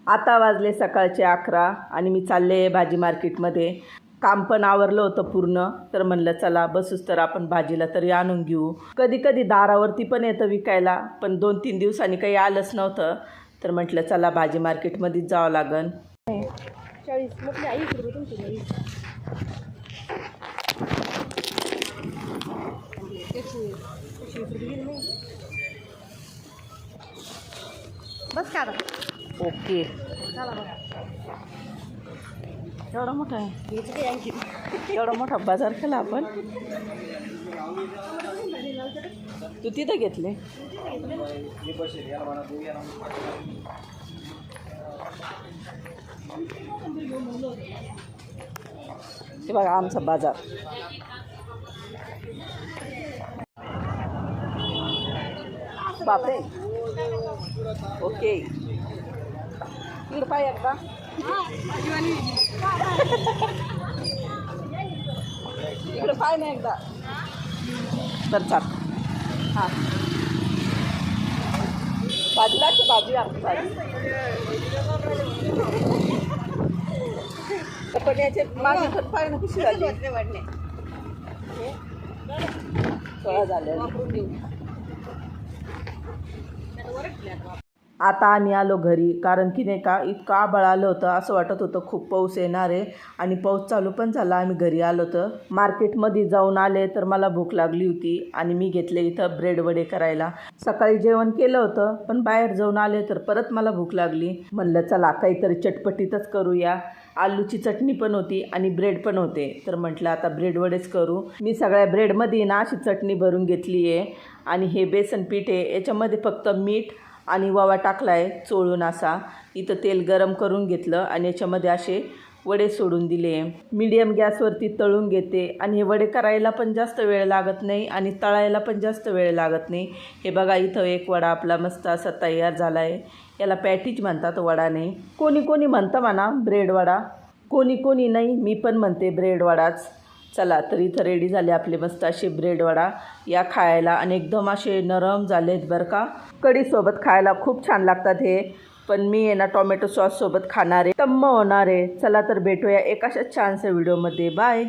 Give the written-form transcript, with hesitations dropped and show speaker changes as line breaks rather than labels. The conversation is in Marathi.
आता वाजले सकाळचे 11 आणि मी चालले भाजी मार्केटमध्ये. काम पण आवरलं होतं पूर्ण, तर म्हणलं चला बसूच तर आपण भाजीला तरी आणून घेऊ. कधी कधी दारावरती पण येतं विकायला, पण 2-3 दिवसांनी काही आलंच नव्हतं, तर म्हटलं चला भाजी मार्केटमध्येच जावं लागन.
40 म्हटले 80 रुपये तुमचे. बस का
ओके,
चला बघा.
एवढा मोठा आहे,
याची काही आणखी
एवढा मोठा बाजार केला आपण. तू तिथं घेतले? हे बघा आमचा बाजार. बापरे. ओके, इकडं पाय एकदा. इकडं पाय ना एकदा. तर चाल. हां, भाजी लागते, भाजी आमची भाजी. पण याचे माझे पण पाय ना कशी झाली. सोळा झाले. आता आम्ही आलो घरी, कारण की नाही का इतकं आभाळ आलं होतं, असं वाटत होतं खूप पाऊस येणार आहे. आणि पाऊस चालू पण झाला. आम्ही घरी आलो होतं, मार्केटमध्ये जाऊन आले तर मला भूक लागली होती आणि मी घेतले इथं ब्रेड वडे करायला. सकाळी जेवण केलं होतं, पण बाहेर जाऊन आले तर परत मला भूक लागली. म्हणलं चला काहीतरी चटपटीतच करूया. आलूची चटणी पण होती आणि ब्रेड पण होते, तर म्हटलं आता ब्रेड वडेच करू. मी सगळ्या ब्रेडमध्ये ना अशी चटणी भरून घेतली आहे. आणि हे बेसन पीठ आहे, याच्यामध्ये फक्त मीठ आणि ओवा टाकला आहे चोळून असा. इथं तेल गरम करून घेतलं आणि याच्यामध्ये असे वडे सोडून दिले. मीडियम गॅसवरती तळून घेते आणि हे वडे करायला पण जास्त वेळ लागत नाही आणि तळायला पण जास्त वेळ लागत नाही. हे बघा इथं एक वडा आपला मस्त असा तयार झाला आहे. याला पॅटीज म्हणतात, वडा नाही. कोणी कोणी म्हणतं म्हणा ब्रेड वडा, कोणी कोणी नाही, मी पण म्हणते ब्रेड वडाच. चला तर इथं रेडी झाले आपले मस्त असे ब्रेड वडा. या खायला आणि एकदम असे नरम झालेत बरं का. कढीसोबत खायला खूप छान लागतात हे. पण मी आहे ना टोमॅटो सॉससोबत खाणार आहे, टम्म होणार आहे. चला तर भेटूया एक अशाच छानशा व्हिडिओमध्ये. बाय.